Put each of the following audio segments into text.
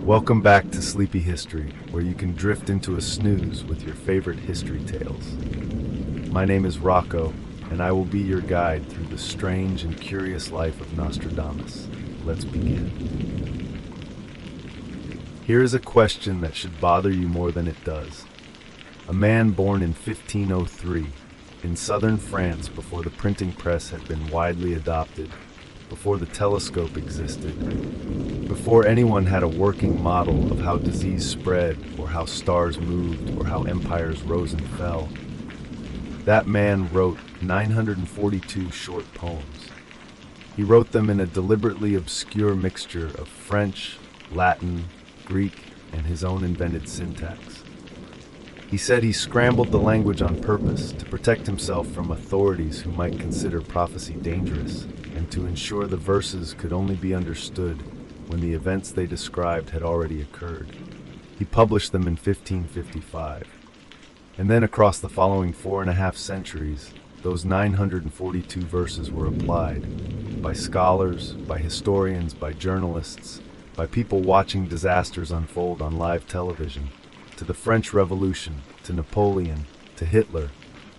Welcome back to Sleepy History, where you can drift into a snooze with your favorite history tales. My name is Rocco, and I will be your guide through the strange and curious life of Nostradamus. Let's begin. Here is a question that should bother you more than it does. A man born in 1503, in southern France before the printing press had been widely adopted, before the telescope existed, before anyone had a working model of how disease spread, or how stars moved, or how empires rose and fell. That man wrote 942 short poems. He wrote them in a deliberately obscure mixture of French, Latin, Greek, and his own invented syntax. He said he scrambled the language on purpose to protect himself from authorities who might consider prophecy dangerous, and to ensure the verses could only be understood when the events they described had already occurred. He published them in 1555. And then across the following 4.5 centuries, those 942 verses were applied by scholars, by historians, by journalists, by people watching disasters unfold on live television, to the French Revolution, to Napoleon, to Hitler,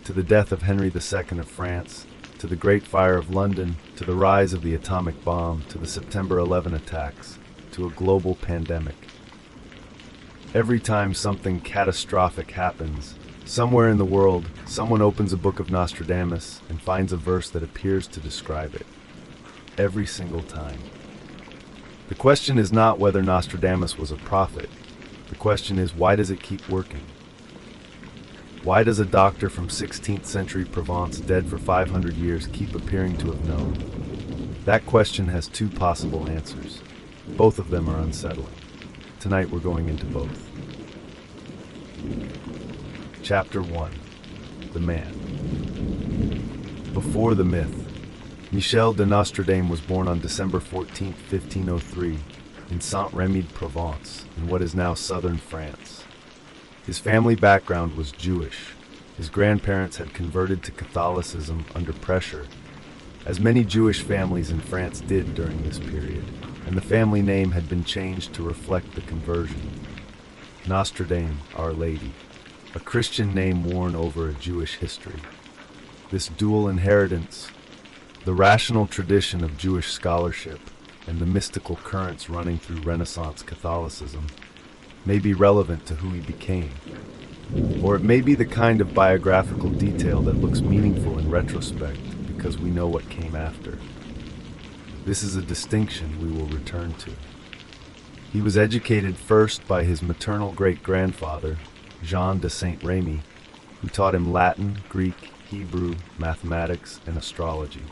to the death of Henry II of France, to the Great Fire of London, to the rise of the atomic bomb, to the September 11 attacks, to a global pandemic. Every time something catastrophic happens, somewhere in the world, someone opens a book of Nostradamus and finds a verse that appears to describe it. Every single time. The question is not whether Nostradamus was a prophet. The question is, why does it keep working? Why does a doctor from 16th century Provence, dead for 500 years, keep appearing to have known? That question has two possible answers. Both of them are unsettling. Tonight we're going into both. Chapter 1. The Man. Before the myth. Michel de Nostradamus was born on December 14, 1503, in Saint-Rémy de Provence, in what is now southern France. His family background was Jewish. His grandparents had converted to Catholicism under pressure, as many Jewish families in France did during this period, and the family name had been changed to reflect the conversion. Nostradamus, Our Lady, a Christian name worn over a Jewish history. This dual inheritance, the rational tradition of Jewish scholarship, and the mystical currents running through Renaissance Catholicism, may be relevant to who he became. Or it may be the kind of biographical detail that looks meaningful in retrospect because we know what came after. This is a distinction we will return to. He was educated first by his maternal great-grandfather, Jean de Saint-Rémy, who taught him Latin, Greek, Hebrew, mathematics, and astrology.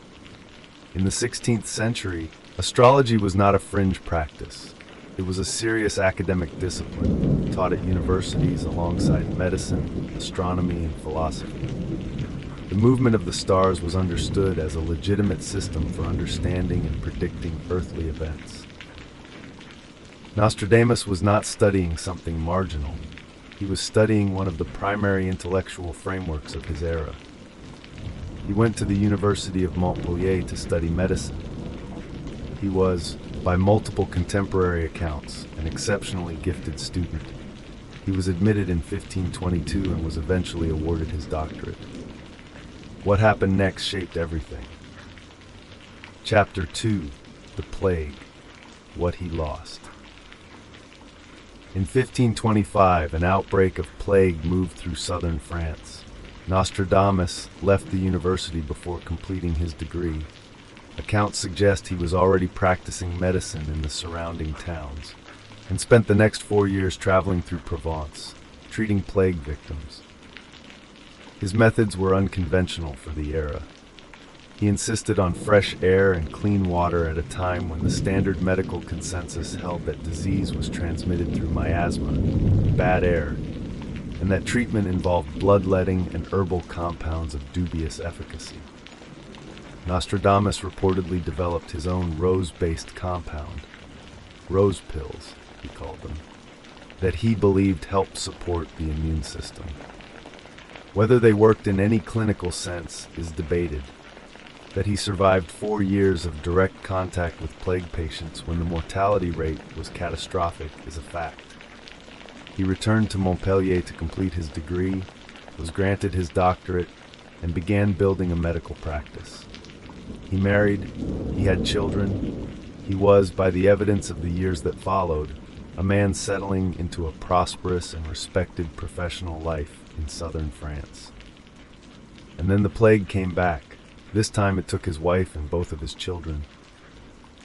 In the 16th century, astrology was not a fringe practice. It was a serious academic discipline, taught at universities alongside medicine, astronomy, and philosophy. The movement of the stars was understood as a legitimate system for understanding and predicting earthly events. Nostradamus was not studying something marginal. He was studying one of the primary intellectual frameworks of his era. He went to the University of Montpellier to study medicine. He was, by multiple contemporary accounts, an exceptionally gifted student. He was admitted in 1522 and was eventually awarded his doctorate. What happened next shaped everything. Chapter 2. The Plague. What he lost. In 1525, an outbreak of plague moved through southern France. Nostradamus left the university before completing his degree. Accounts suggest he was already practicing medicine in the surrounding towns, and spent the next 4 years traveling through Provence, treating plague victims. His methods were unconventional for the era. He insisted on fresh air and clean water at a time when the standard medical consensus held that disease was transmitted through miasma, bad air, and that treatment involved bloodletting and herbal compounds of dubious efficacy. Nostradamus reportedly developed his own rose-based compound, rose pills, he called them, that he believed helped support the immune system. Whether they worked in any clinical sense is debated. That he survived 4 years of direct contact with plague patients when the mortality rate was catastrophic is a fact. He returned to Montpellier to complete his degree, was granted his doctorate, and began building a medical practice. He married, he had children, he was, by the evidence of the years that followed, a man settling into a prosperous and respected professional life in southern France. And then the plague came back. This time it took his wife and both of his children.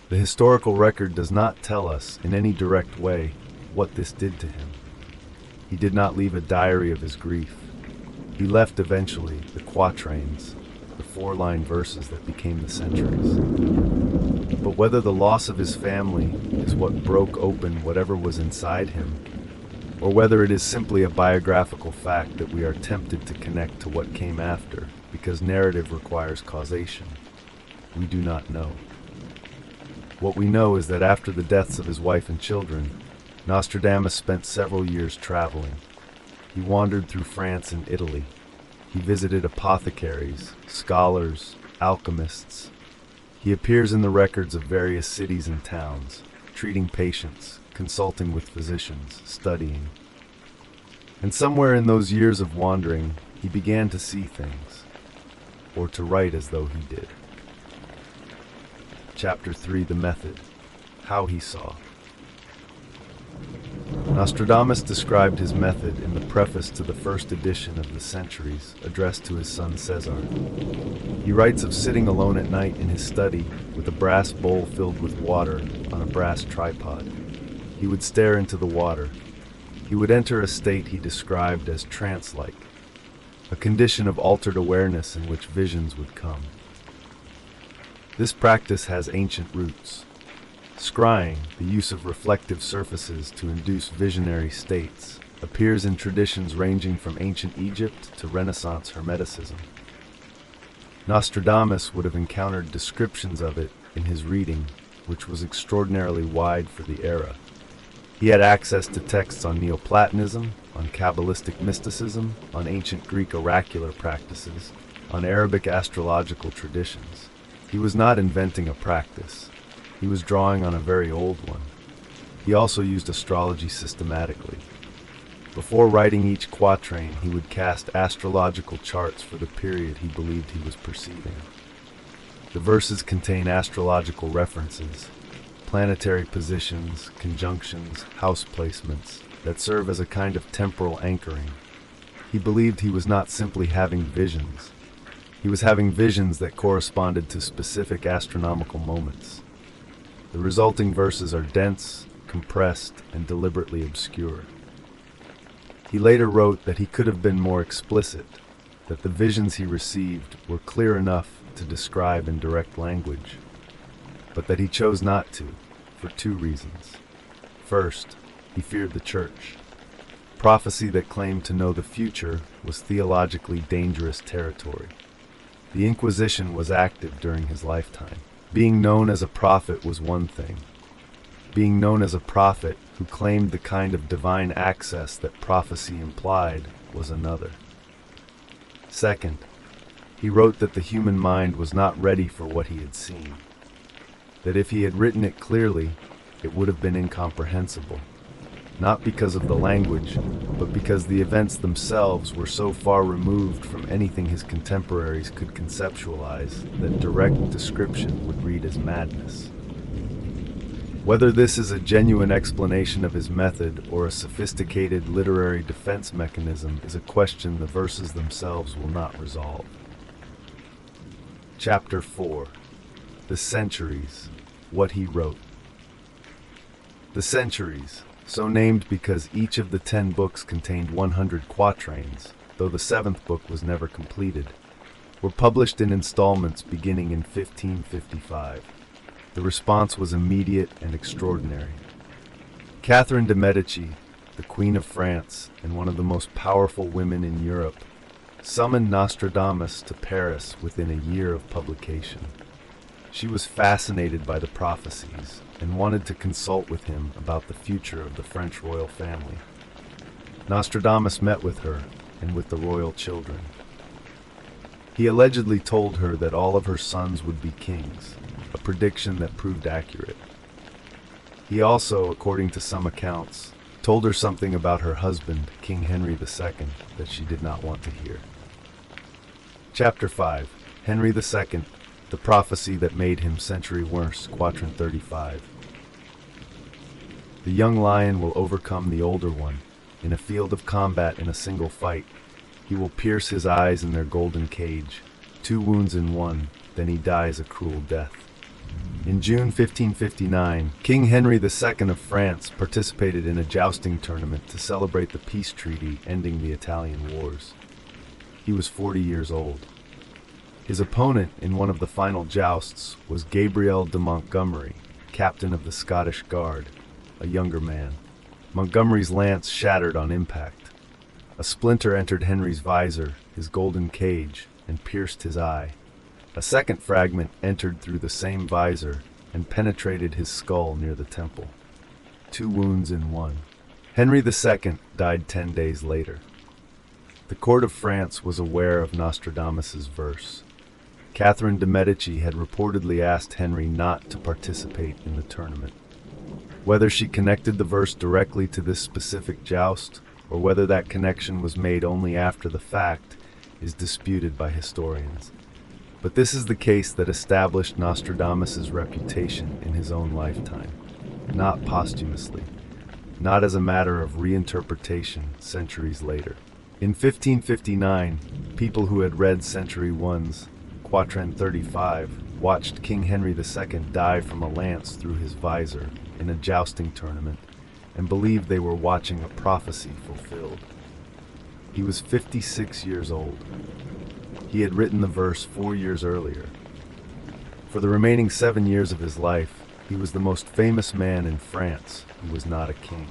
The historical record does not tell us in any direct way what this did to him. He did not leave a diary of his grief. He left eventually the quatrains, the 4-line verses that became the centuries. But whether the loss of his family is what broke open whatever was inside him, or whether it is simply a biographical fact that we are tempted to connect to what came after, because narrative requires causation, we do not know. What we know is that after the deaths of his wife and children, Nostradamus spent several years traveling. He wandered through France and Italy. He visited apothecaries, scholars, alchemists. He appears in the records of various cities and towns, treating patients, consulting with physicians, studying. And somewhere in those years of wandering, he began to see things, or to write as though he did. Chapter 3: The Method. How he saw. Nostradamus described his method in the preface to the first edition of the Centuries, addressed to his son Caesar. He writes of sitting alone at night in his study with a brass bowl filled with water on a brass tripod. He would stare into the water. He would enter a state he described as trance-like, a condition of altered awareness in which visions would come. This practice has ancient roots. Scrying, the use of reflective surfaces to induce visionary states, appears in traditions ranging from ancient Egypt to Renaissance Hermeticism. Nostradamus would have encountered descriptions of it in his reading, which was extraordinarily wide for the era. He had access to texts on Neoplatonism, on Kabbalistic mysticism, on ancient Greek oracular practices, on Arabic astrological traditions. He was not inventing a practice. He was drawing on a very old one. He also used astrology systematically. Before writing each quatrain, he would cast astrological charts for the period he believed he was perceiving. The verses contain astrological references, planetary positions, conjunctions, house placements, that serve as a kind of temporal anchoring. He believed he was not simply having visions. He was having visions that corresponded to specific astronomical moments. The resulting verses are dense, compressed, and deliberately obscure. He later wrote that he could have been more explicit, that the visions he received were clear enough to describe in direct language, but that he chose not to, for 2 reasons. First, he feared the church. Prophecy that claimed to know the future was theologically dangerous territory. The Inquisition was active during his lifetime. Being known as a prophet was one thing. Being known as a prophet who claimed the kind of divine access that prophecy implied was another. Second, he wrote that the human mind was not ready for what he had seen. That if he had written it clearly, it would have been incomprehensible. Not because of the language, but because the events themselves were so far removed from anything his contemporaries could conceptualize that direct description would read as madness. Whether this is a genuine explanation of his method or a sophisticated literary defense mechanism is a question the verses themselves will not resolve. Chapter 4: The Centuries. What he wrote. The Centuries, so named because each of the 10 books contained 100 quatrains, though the 7th book was never completed, were published in installments beginning in 1555. The response was immediate and extraordinary. Catherine de' Medici, the Queen of France and one of the most powerful women in Europe, summoned Nostradamus to Paris within a year of publication. She was fascinated by the prophecies and wanted to consult with him about the future of the French royal family. Nostradamus met with her and with the royal children. He allegedly told her that all of her sons would be kings, a prediction that proved accurate. He also, according to some accounts, told her something about her husband, King Henry II, that she did not want to hear. Chapter 5. Henry II, the prophecy that made him century worse, Quatrain 35. The young lion will overcome the older one. In a field of combat in a single fight, he will pierce his eyes in their golden cage, 2 wounds in one, then he dies a cruel death. In June 1559, King Henry II of France participated in a jousting tournament to celebrate the peace treaty ending the Italian wars. He was 40 years old. His opponent in one of the final jousts was Gabriel de Montgomery, captain of the Scottish Guard, a younger man. Montgomery's lance shattered on impact. A splinter entered Henry's visor, his golden cage, and pierced his eye. A second fragment entered through the same visor and penetrated his skull near the temple. 2 wounds in one. Henry II died 10 days later. The court of France was aware of Nostradamus's verse. Catherine de' Medici had reportedly asked Henry not to participate in the tournament. Whether she connected the verse directly to this specific joust, or whether that connection was made only after the fact, is disputed by historians. But this is the case that established Nostradamus's reputation in his own lifetime, not posthumously, not as a matter of reinterpretation centuries later. In 1559, people who had read Century I's Quatrain 35 watched King Henry II die from a lance through his visor in a jousting tournament and believed they were watching a prophecy fulfilled. He was 56 years old. He had written the verse 4 years earlier. For the remaining 7 years of his life, he was the most famous man in France who was not a king.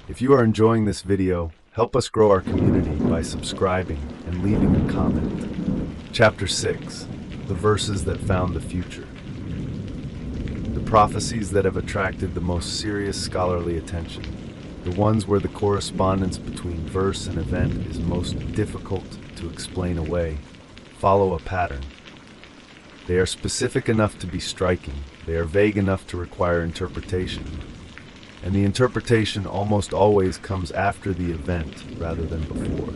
If you are enjoying this video, help us grow our community by subscribing and leaving a comment. Chapter 6. The verses that found the future. The prophecies that have attracted the most serious scholarly attention, the ones where the correspondence between verse and event is most difficult to explain away, follow a pattern. They are specific enough to be striking, they are vague enough to require interpretation, and the interpretation almost always comes after the event rather than before.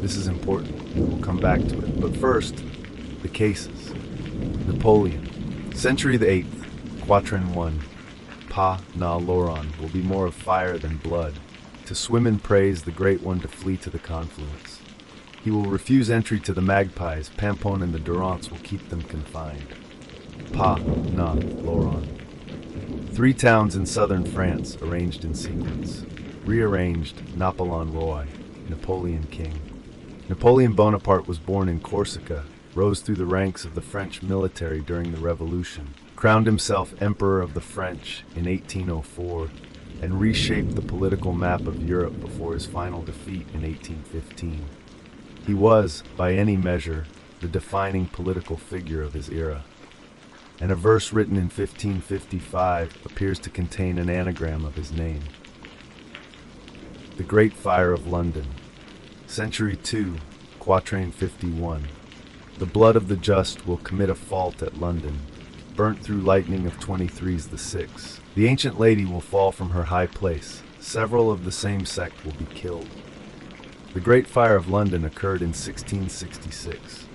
This is important, we will come back to it, but first, the cases. Napoleon, Century the 8th, Quatrain 1, Pa na Loron will be more of fire than blood, to swim in praise the Great One to flee to the confluence. He will refuse entry to the Magpies, Pampon and the Durance will keep them confined. Pa na Loron. 3 towns in southern France arranged in sequence. Rearranged, Napoleon Roy, Napoleon King. Napoleon Bonaparte was born in Corsica, rose through the ranks of the French military during the Revolution, crowned himself Emperor of the French in 1804, and reshaped the political map of Europe before his final defeat in 1815. He was, by any measure, the defining political figure of his era. And a verse written in 1555 appears to contain an anagram of his name. The Great Fire of London. Century 2, Quatrain 51. The blood of the just will commit a fault at London, burnt through lightning of 23's the 6. The ancient lady will fall from her high place. Several of the same sect will be killed. The Great Fire of London occurred in 1666.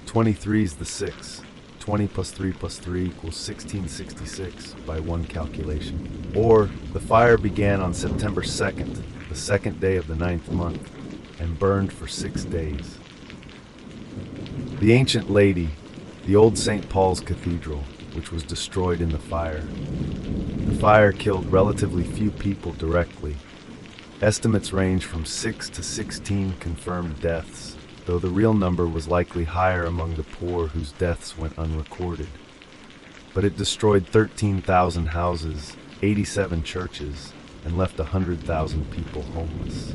23's the 6. 20 plus 3 plus 3 equals 1666 by one calculation. Or, the fire began on September 2nd, the 2nd day of the 9th month, and burned for 6 days. The ancient lady, the old St. Paul's Cathedral, which was destroyed in the fire. The fire killed relatively few people directly. Estimates range from 6 to 16 confirmed deaths, though the real number was likely higher among the poor whose deaths went unrecorded. But it destroyed 13,000 houses, 87 churches, and left 100,000 people homeless.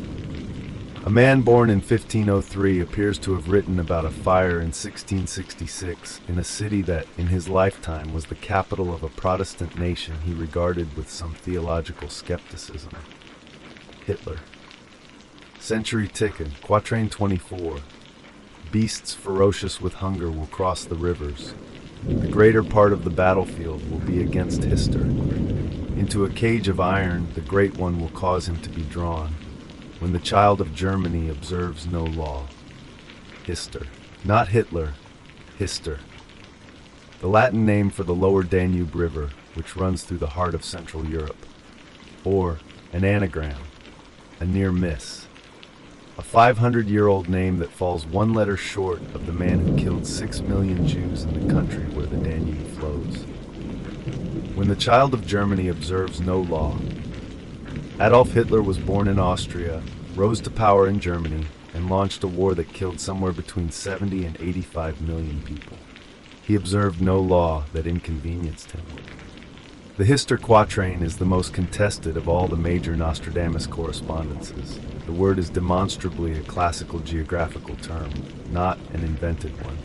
A man born in 1503 appears to have written about a fire in 1666 in a city that, in his lifetime, was the capital of a Protestant nation he regarded with some theological skepticism. Hitler. Century ticking, Quatrain 24. Beasts ferocious with hunger will cross the rivers. The greater part of the battlefield will be against Hister. Into a cage of iron the Great One will cause him to be drawn, when the child of Germany observes no law. Hister. Not Hitler, Hister. The Latin name for the lower Danube River, which runs through the heart of Central Europe. Or an anagram, a near miss. A 500-year-old name that falls one letter short of the man who killed 6 million Jews in the country where the Danube flows. When the child of Germany observes no law. Adolf Hitler was born in Austria, rose to power in Germany, and launched a war that killed somewhere between 70 and 85 million people. He observed no law that inconvenienced him. The Hister quatrain is the most contested of all the major Nostradamus correspondences. The word is demonstrably a classical geographical term, not an invented one.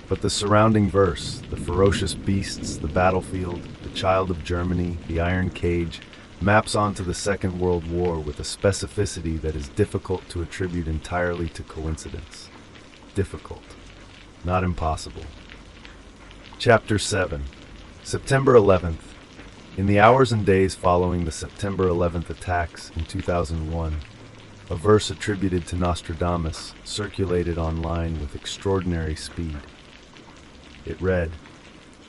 But the surrounding verse, the ferocious beasts, the battlefield, the child of Germany, the iron cage, maps onto the Second World War with a specificity that is difficult to attribute entirely to coincidence. Difficult, not impossible. Chapter 7. September 11th. In the hours and days following the September 11th attacks in 2001, a verse attributed to Nostradamus circulated online with extraordinary speed. It read,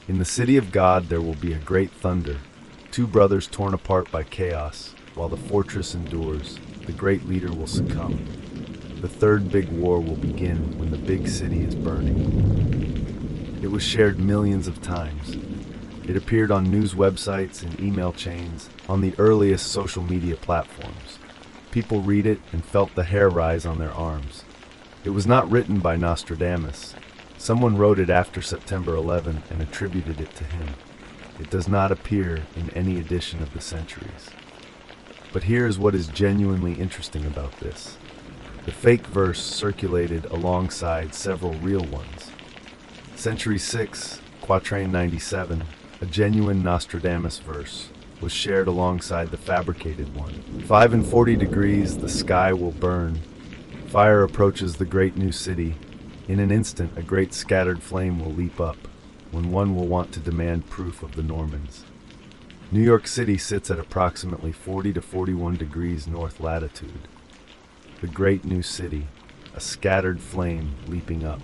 "In the city of God there will be a great thunder, two brothers torn apart by chaos, while the fortress endures, the great leader will succumb. The third big war will begin when the big city is burning." It was shared millions of times. It appeared on news websites and email chains, on the earliest social media platforms. People read it and felt the hair rise on their arms. It was not written by Nostradamus. Someone wrote it after September 11 and attributed it to him. It does not appear in any edition of the Centuries. But here is what is genuinely interesting about this. The fake verse circulated alongside several real ones. Century 6, Quatrain 97, a genuine Nostradamus verse, was shared alongside the fabricated one. 5 and 40 degrees, the sky will burn. Fire approaches the great new city. In an instant, a great scattered flame will leap up, when one will want to demand proof of the Normans. New York City sits at approximately 40 to 41 degrees north latitude. The great new city, a scattered flame leaping up.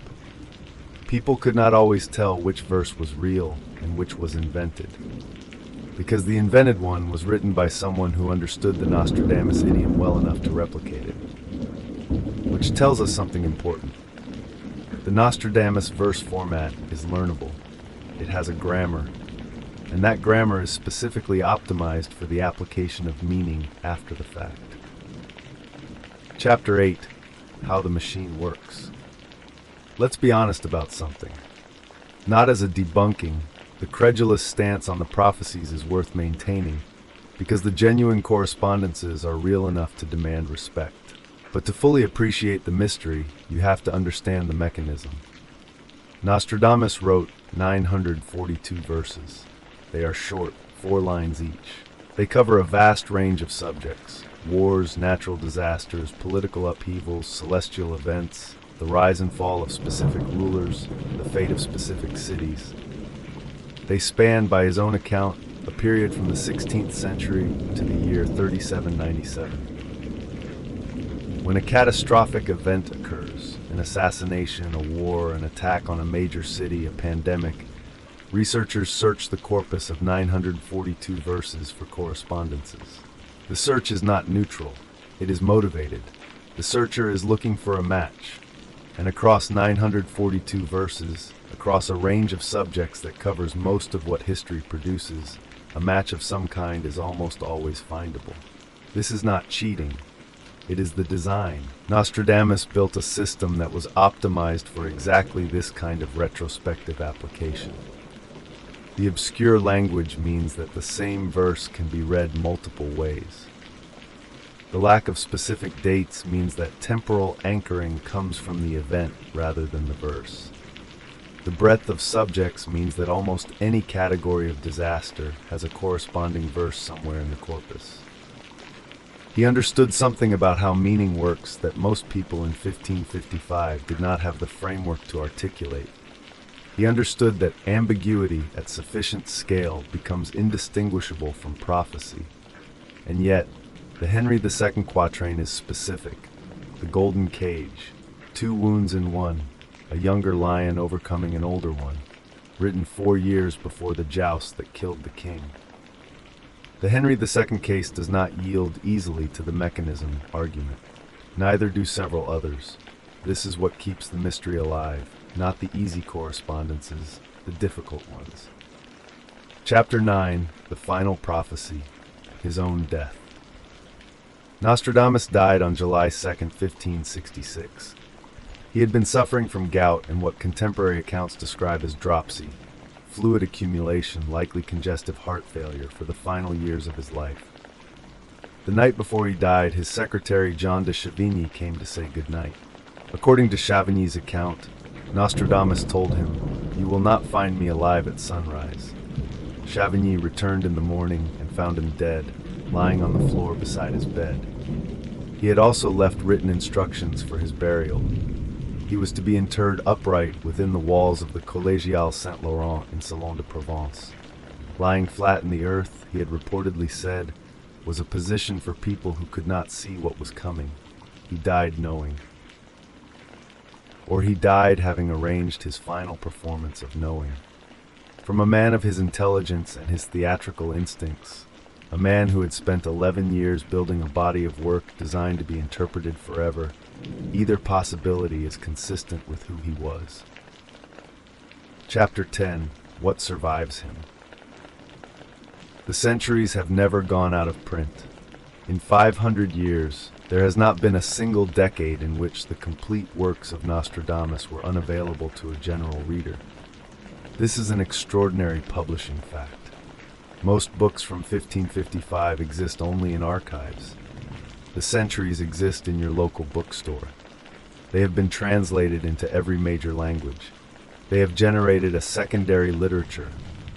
People could not always tell which verse was real and which was invented, because the invented one was written by someone who understood the Nostradamus idiom well enough to replicate it. Which tells us something important. The Nostradamus verse format is learnable. It has a grammar, and that grammar is specifically optimized for the application of meaning after the fact. Chapter 8. How the Machine Works. Let's be honest about something. Not as a debunking, the credulous stance on the prophecies is worth maintaining, because the genuine correspondences are real enough to demand respect. But to fully appreciate the mystery, you have to understand the mechanism. Nostradamus wrote 942 verses. They are short, 4 lines each. They cover a vast range of subjects: wars, natural disasters, political upheavals, celestial events, the rise and fall of specific rulers, the fate of specific cities. They span, by his own account, a period from the 16th century to the year 3797. When a catastrophic event occurs, an assassination, a war, an attack on a major city, a pandemic, researchers search the corpus of 942 verses for correspondences. The search is not neutral, it is motivated. The searcher is looking for a match, and across 942 verses, across a range of subjects that covers most of what history produces, a match of some kind is almost always findable. This is not cheating. It is the design. Nostradamus built a system that was optimized for exactly this kind of retrospective application. The obscure language means that the same verse can be read multiple ways. The lack of specific dates means that temporal anchoring comes from the event rather than the verse. The breadth of subjects means that almost any category of disaster has a corresponding verse somewhere in the corpus. He understood something about how meaning works that most people in 1555 did not have the framework to articulate. He understood that ambiguity at sufficient scale becomes indistinguishable from prophecy. And yet, the Henry II quatrain is specific. The golden cage, 2 wounds in one, a younger lion overcoming an older one, written 4 years before the joust that killed the king. The Henry II case does not yield easily to the mechanism argument. Neither do several others. This is what keeps the mystery alive, not the easy correspondences, the difficult ones. Chapter 9, The Final Prophecy, His Own Death. Nostradamus died on July 2, 1566. He had been suffering from gout and what contemporary accounts describe as dropsy, fluid accumulation, likely congestive heart failure, for the final years of his life. The night before he died, his secretary John de Chavigny came to say goodnight. According to Chavigny's account, Nostradamus told him, "You will not find me alive at sunrise." Chavigny returned in the morning and found him dead, lying on the floor beside his bed. He had also left written instructions for his burial. He was to be interred upright within the walls of the Collégiale Saint-Laurent in Salon de Provence. Lying flat in the earth, he had reportedly said, was a position for people who could not see what was coming. He died knowing. Or he died having arranged his final performance of knowing. From a man of his intelligence and his theatrical instincts, a man who had spent 11 years building a body of work designed to be interpreted forever, either possibility is consistent with who he was. Chapter 10, What Survives Him. The centuries have never gone out of print. In 500 years, there has not been a single decade in which the complete works of Nostradamus were unavailable to a general reader. This is an extraordinary publishing fact. Most books from 1555 exist only in archives. The centuries exist in your local bookstore. They have been translated into every major language. They have generated a secondary literature,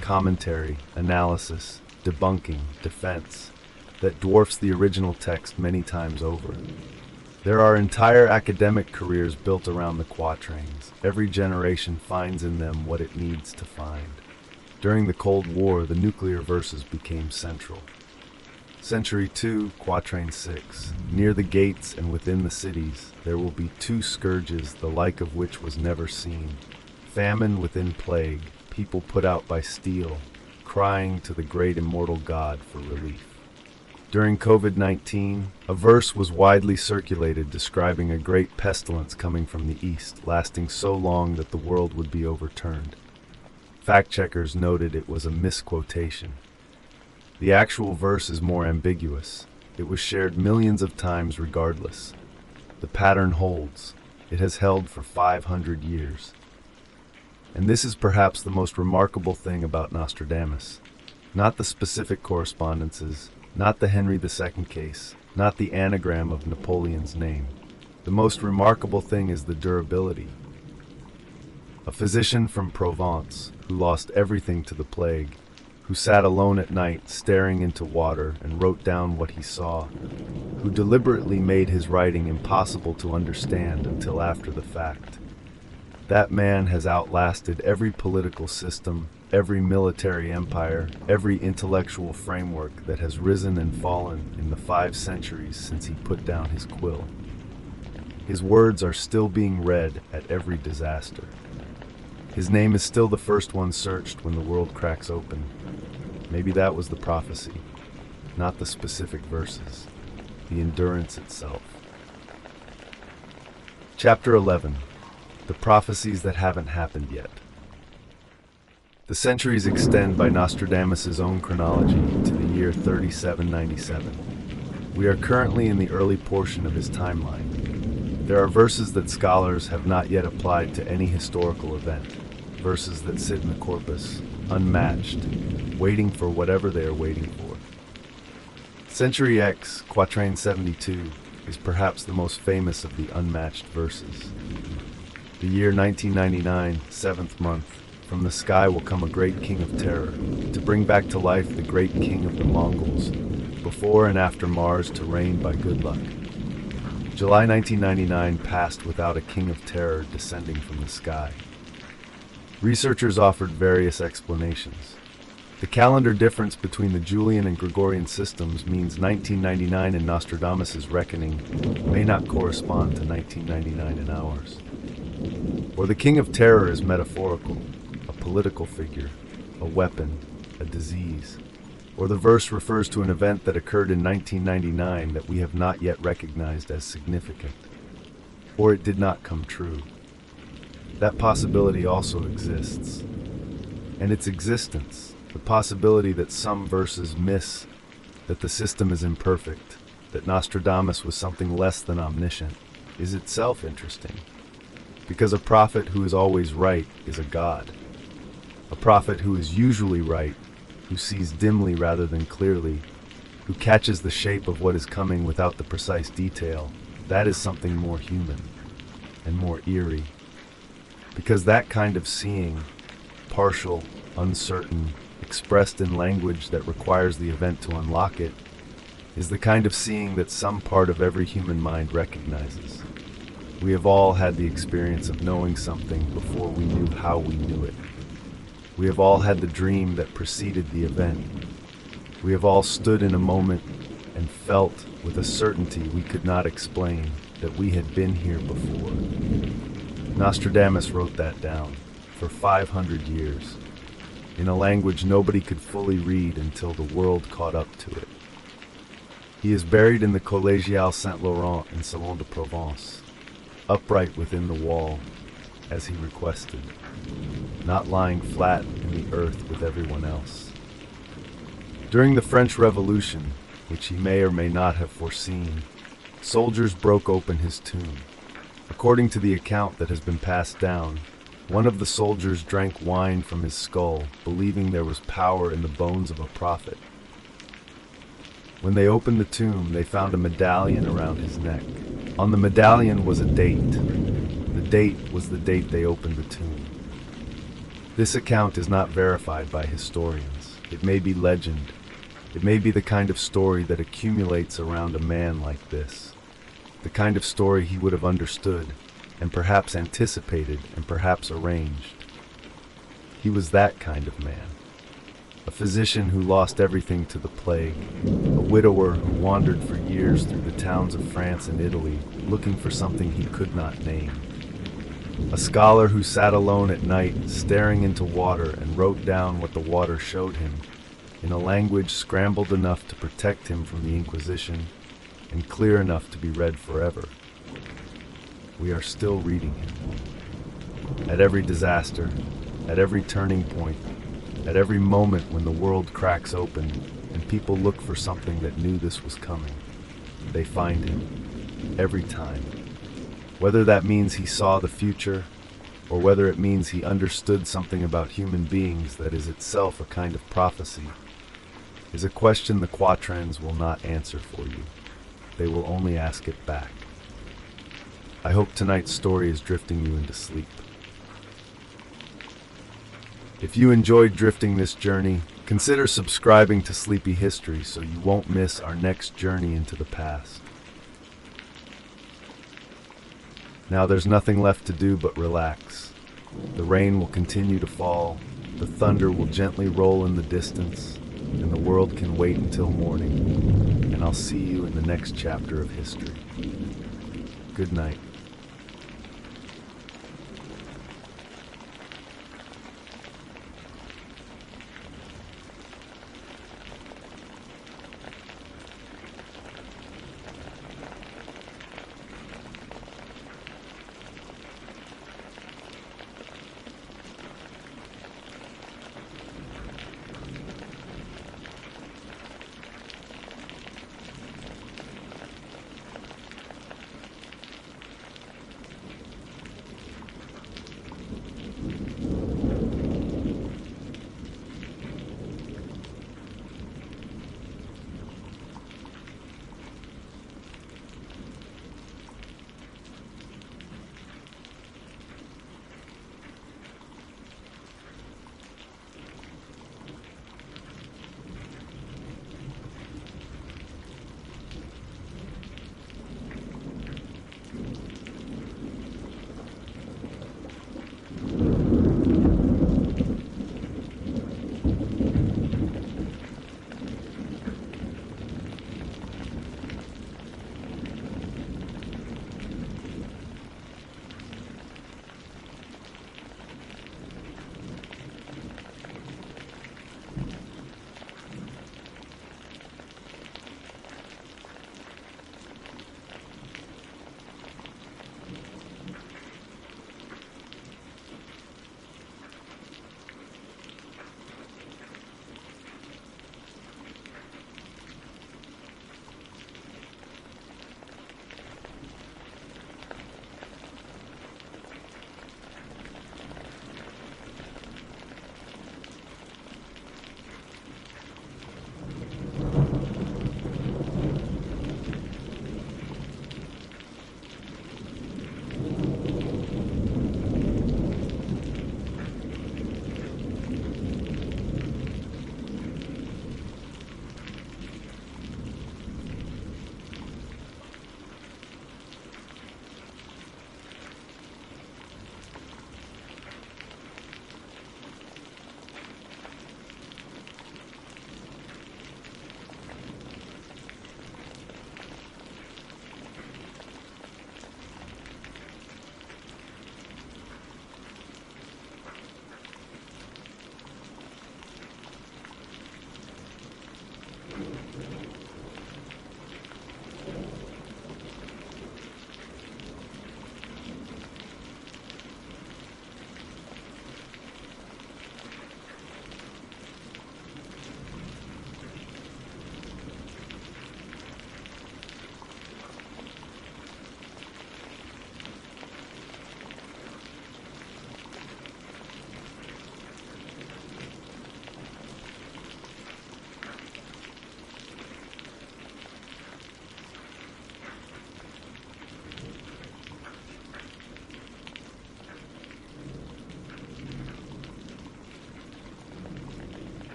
commentary, analysis, debunking, defense, that dwarfs the original text many times over. There are entire academic careers built around the quatrains. Every generation finds in them what it needs to find. During the Cold War, the nuclear verses became central. Century 2, Quatrain 6. Near the gates and within the cities, there will be 2 scourges, the like of which was never seen. Famine within plague, people put out by steel, crying to the great immortal God for relief. During COVID-19, a verse was widely circulated describing a great pestilence coming from the east, lasting so long that the world would be overturned. Fact-checkers noted it was a misquotation. The actual verse is more ambiguous. It was shared millions of times regardless. The pattern holds. It has held for 500 years. And this is perhaps the most remarkable thing about Nostradamus. Not the specific correspondences, not the Henry II case, not the anagram of Napoleon's name. The most remarkable thing is the durability. A physician from Provence, who lost everything to the plague, who sat alone at night staring into water and wrote down what he saw, who deliberately made his writing impossible to understand until after the fact. That man has outlasted every political system, every military empire, every intellectual framework that has risen and fallen in the 5 centuries since he put down his quill. His words are still being read at every disaster. His name is still the first one searched when the world cracks open. Maybe that was the prophecy, not the specific verses, the endurance itself. Chapter 11, The Prophecies That Haven't Happened Yet. The centuries extend by Nostradamus' own chronology to the year 3797. We are currently in the early portion of his timeline. There are verses that scholars have not yet applied to any historical event, verses that sit in the corpus, unmatched, waiting for whatever they are waiting for. Century X, Quatrain 72, is perhaps the most famous of the unmatched verses. The year 1999, 7th month, from the sky will come a great king of terror, to bring back to life the great king of the Mongols, before and after Mars to reign by good luck. July 1999 passed without a king of terror descending from the sky. Researchers offered various explanations. The calendar difference between the Julian and Gregorian systems means 1999 in Nostradamus' reckoning may not correspond to 1999 in ours. Or the king of terror is metaphorical, a political figure, a weapon, a disease. Or the verse refers to an event that occurred in 1999 that we have not yet recognized as significant. Or it did not come true. That possibility also exists. And its existence, the possibility that some verses miss, that the system is imperfect, that Nostradamus was something less than omniscient, is itself interesting. Because a prophet who is always right is a god. A prophet who is usually right, who sees dimly rather than clearly, who catches the shape of what is coming without the precise detail, that is something more human and more eerie. Because that kind of seeing, partial, uncertain, expressed in language that requires the event to unlock it, is the kind of seeing that some part of every human mind recognizes. We have all had the experience of knowing something before we knew how we knew it. We have all had the dream that preceded the event. We have all stood in a moment and felt with a certainty we could not explain that we had been here before. Nostradamus wrote that down for 500 years, in a language nobody could fully read until the world caught up to it. He is buried in the Collégiale Saint-Laurent in Salon de Provence, upright within the wall, as he requested, not lying flat in the earth with everyone else. During the French Revolution, which he may or may not have foreseen, soldiers broke open his tomb. According to the account that has been passed down, one of the soldiers drank wine from his skull, believing there was power in the bones of a prophet. When they opened the tomb, they found a medallion around his neck. On the medallion was a date. The date was the date they opened the tomb. This account is not verified by historians. It may be legend. It may be the kind of story that accumulates around a man like this. The kind of story he would have understood, and perhaps anticipated, and perhaps arranged. He was that kind of man. A physician who lost everything to the plague, a widower who wandered for years through the towns of France and Italy, looking for something he could not name. A scholar who sat alone at night, staring into water, and wrote down what the water showed him, in a language scrambled enough to protect him from the Inquisition, and clear enough to be read forever. We are still reading him. At every disaster, at every turning point, at every moment when the world cracks open and people look for something that knew this was coming, they find him. Every time. Whether that means he saw the future, or whether it means he understood something about human beings that is itself a kind of prophecy, is a question the quatrains will not answer for you. They will only ask it back. I hope tonight's story is drifting you into sleep. If you enjoyed drifting this journey, consider subscribing to Sleepy History so you won't miss our next journey into the past. Now there's nothing left to do but relax. The rain will continue to fall, the thunder will gently roll in the distance, and the world can wait until morning. And I'll see you in the next chapter of history. Good night.